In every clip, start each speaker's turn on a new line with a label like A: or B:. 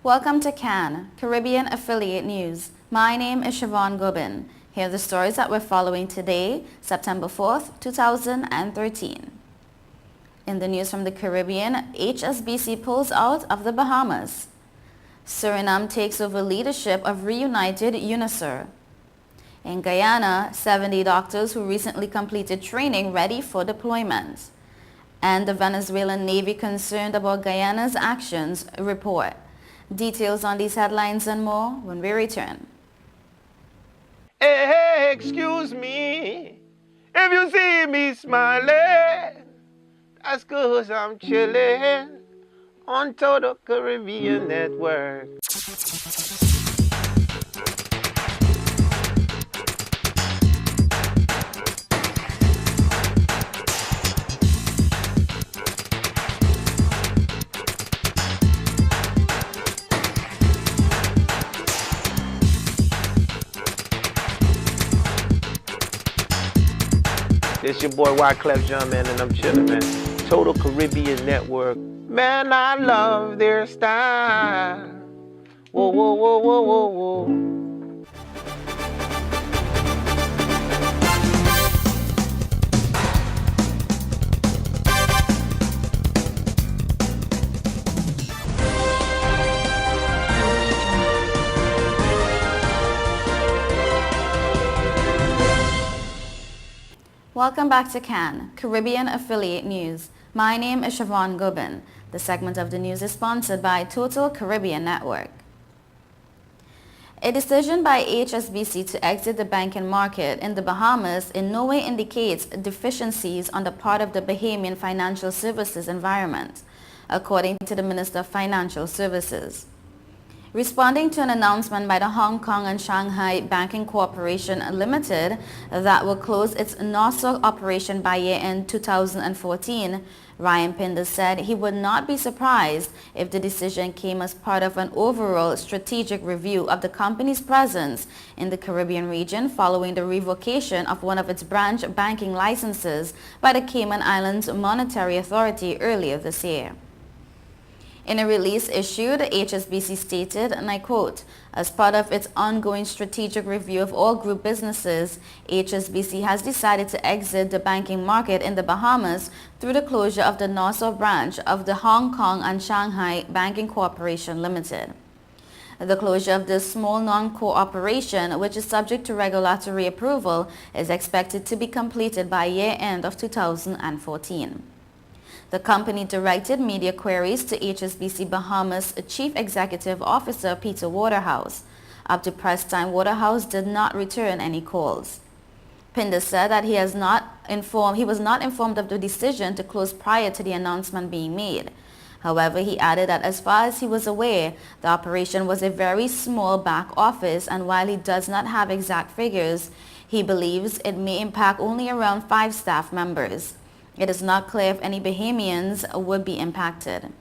A: Welcome to CAN, Caribbean Affiliate News. My name is Siobhan Gobin. Here are the stories that we're following today, September 4th, 2013. In the news from the Caribbean, HSBC pulls out of the Bahamas. Suriname takes over leadership of reunited UNISUR. In Guyana, 70 doctors who recently completed training ready for deployment. And the Venezuelan Navy concerned about Guyana's actions report. Details on these headlines and more when we return.
B: Hey, excuse me, if you see me smiling, that's 'cause I'm chilling on Total Caribbean Network. It's your boy Wyclef John, man, and I'm chilling, man. Total Caribbean Network. Man, I love their style. Whoa, whoa, whoa, whoa, whoa, whoa.
A: Welcome back to CAN, Caribbean Affiliate News. My name is Siobhan Gobin. The segment of the news is sponsored by Total Caribbean Network. A decision by HSBC to exit the banking market in the Bahamas in no way indicates deficiencies on the part of the Bahamian financial services environment, according to the Minister of Financial Services. Responding to an announcement by the Hong Kong and Shanghai Banking Corporation Limited that will close its Nassau operation by year-end 2014, Ryan Pinder said he would not be surprised if the decision came as part of an overall strategic review of the company's presence in the Caribbean region following the revocation of one of its branch banking licenses by the Cayman Islands Monetary Authority earlier this year. In a release issued, HSBC stated, and I quote, "As part of its ongoing strategic review of all group businesses, HSBC has decided to exit the banking market in the Bahamas through the closure of the Nassau branch of the Hong Kong and Shanghai Banking Corporation Limited. The closure of this small non-core operation, which is subject to regulatory approval, is expected to be completed by year-end of 2014. The company directed media queries to HSBC Bahamas Chief Executive Officer Peter Waterhouse. Up to press time, Waterhouse did not return any calls. Pinder said that he was not informed of the decision to close prior to the announcement being made. However, he added that as far as he was aware, the operation was a very small back office, and while he does not have exact figures, he believes it may impact only around 5 staff members. It is not clear if any Bahamians would be impacted.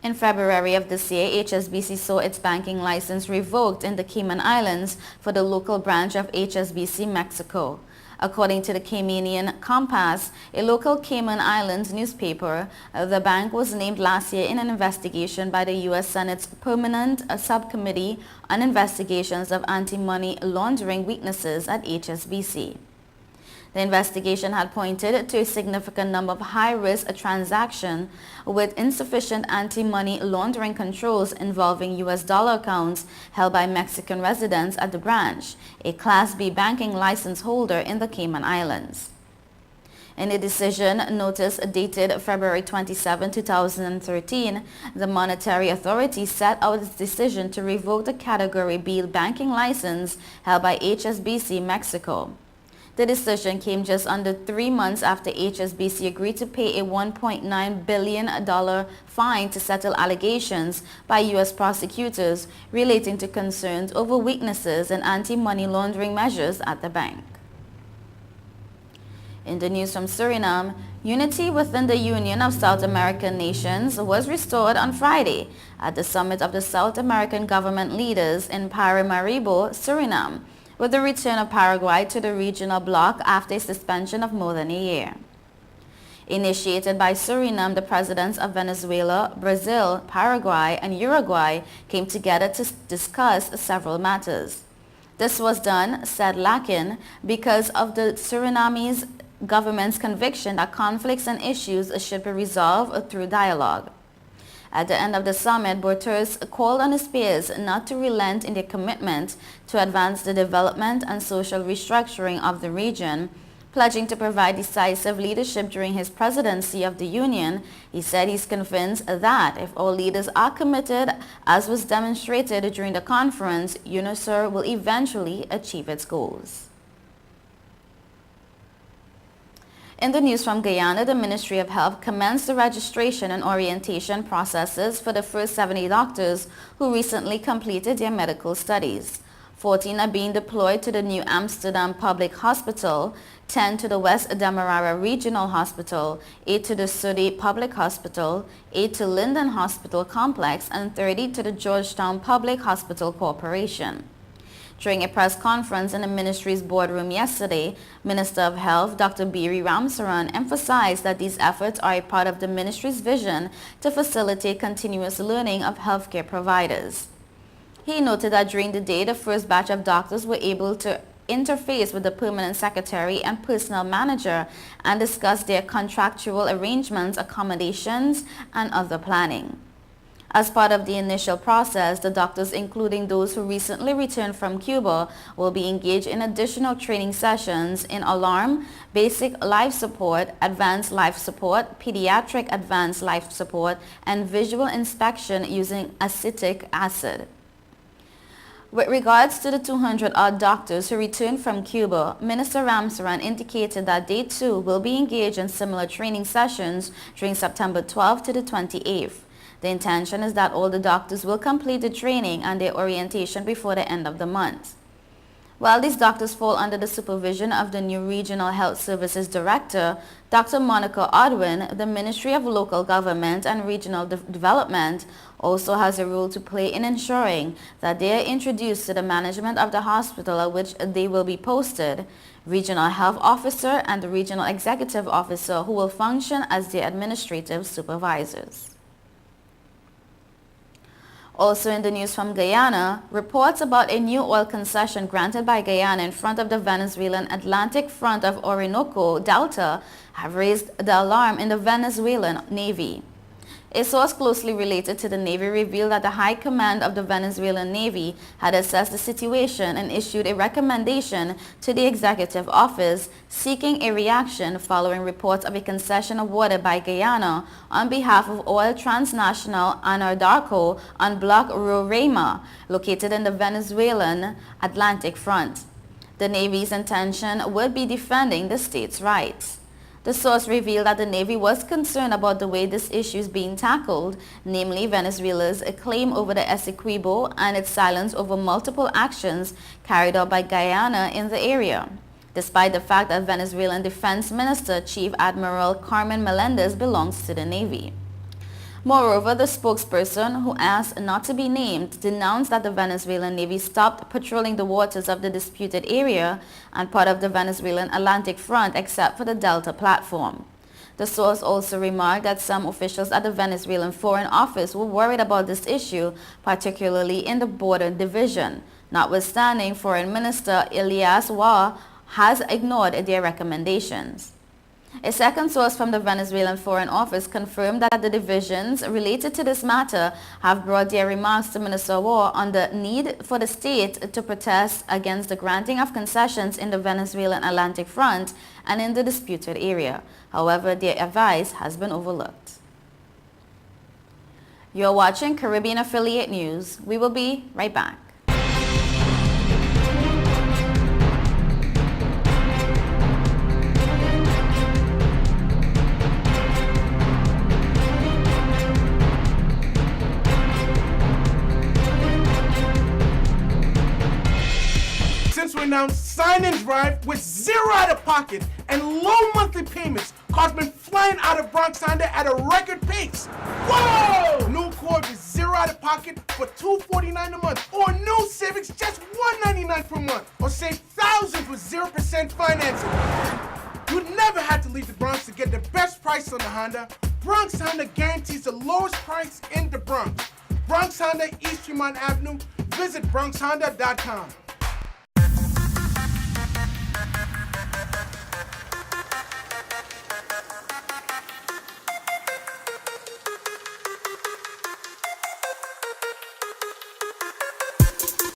A: In February of this year, HSBC saw its banking license revoked in the Cayman Islands for the local branch of HSBC Mexico. According to the Caymanian Compass, a local Cayman Islands newspaper, the bank was named last year in an investigation by the U.S. Senate's Permanent Subcommittee on Investigations of Anti-Money Laundering Weaknesses at HSBC. The investigation had pointed to a significant number of high-risk transactions with insufficient anti-money laundering controls involving U.S. dollar accounts held by Mexican residents at the branch, a Class B banking license holder in the Cayman Islands. In a decision notice dated February 27, 2013, the Monetary Authority set out its decision to revoke the Category B banking license held by HSBC Mexico. The decision came just under 3 months after HSBC agreed to pay a $1.9 billion fine to settle allegations by U.S. prosecutors relating to concerns over weaknesses in anti-money laundering measures at the bank. In the news from Suriname, unity within the Union of South American Nations was restored on Friday at the summit of the South American government leaders in Paramaribo, Suriname, with the return of Paraguay to the regional bloc after a suspension of more than a year. Initiated by Suriname, the presidents of Venezuela, Brazil, Paraguay, and Uruguay came together to discuss several matters. This was done, said Lakin, because of the Suriname's government's conviction that conflicts and issues should be resolved through dialogue. At the end of the summit, Boutros called on his peers not to relent in their commitment to advance the development and social restructuring of the region. Pledging to provide decisive leadership during his presidency of the Union, he said he's convinced that if all leaders are committed, as was demonstrated during the conference, UNASUR will eventually achieve its goals. In the news from Guyana, the Ministry of Health commenced the registration and orientation processes for the first 70 doctors who recently completed their medical studies. 14 are being deployed to the New Amsterdam Public Hospital, 10 to the West Demerara Regional Hospital, 8 to the Sudi Public Hospital, 8 to Linden Hospital Complex, and 30 to the Georgetown Public Hospital Corporation. During a press conference in the ministry's boardroom yesterday, Minister of Health Dr. Biri Ramsaran emphasized that these efforts are a part of the ministry's vision to facilitate continuous learning of healthcare providers. He noted that during the day, the first batch of doctors were able to interface with the permanent secretary and personnel manager and discuss their contractual arrangements, accommodations, and other planning. As part of the initial process, the doctors, including those who recently returned from Cuba, will be engaged in additional training sessions in alarm, basic life support, advanced life support, pediatric advanced life support, and visual inspection using acetic acid. With regards to the 200-odd doctors who returned from Cuba, Minister Ramsaran indicated that they too will be engaged in similar training sessions during September 12th to the 28th. The intention is that all the doctors will complete the training and their orientation before the end of the month. While these doctors fall under the supervision of the new Regional Health Services Director, Dr. Monica Odwin, the Ministry of Local Government and Regional Development, also has a role to play in ensuring that they are introduced to the management of the hospital at which they will be posted, Regional Health Officer and the Regional Executive Officer, who will function as their administrative supervisors. Also in the news from Guyana, reports about a new oil concession granted by Guyana in front of the Venezuelan Atlantic front of Orinoco Delta have raised the alarm in the Venezuelan Navy. A source closely related to the Navy revealed that the High Command of the Venezuelan Navy had assessed the situation and issued a recommendation to the Executive Office seeking a reaction following reports of a concession awarded by Guyana on behalf of Oil Transnational Anadarko on Block Roraima, located in the Venezuelan Atlantic front. The Navy's intention would be defending the state's rights. The source revealed that the Navy was concerned about the way this issue is being tackled, namely Venezuela's claim over the Essequibo and its silence over multiple actions carried out by Guyana in the area, despite the fact that Venezuelan Defense Minister Chief Admiral Carmen Melendez belongs to the Navy. Moreover, the spokesperson, who asked not to be named, denounced that the Venezuelan Navy stopped patrolling the waters of the disputed area and part of the Venezuelan Atlantic front except for the Delta platform. The source also remarked that some officials at the Venezuelan Foreign Office were worried about this issue, particularly in the border division, notwithstanding Foreign Minister Elias Wa has ignored their recommendations. A second source from the Venezuelan Foreign Office confirmed that the divisions related to this matter have brought their remarks to Minister War on the need for the state to protest against the granting of concessions in the Venezuelan Atlantic front and in the disputed area. However, their advice has been overlooked. You're watching Caribbean Affiliate News. We will be right back.
C: We announced Sign and Drive with zero out of pocket and low monthly payments. Cars been flying out of Bronx Honda at a record pace. Whoa! New Accord with zero out of pocket for $249 a month, or new Civics just $199 per month, or save thousands with 0% financing. You'd never have to leave the Bronx to get the best price on the Honda. Bronx Honda guarantees the lowest price in the Bronx. Bronx Honda, East Tremont Avenue. Visit BronxHonda.com.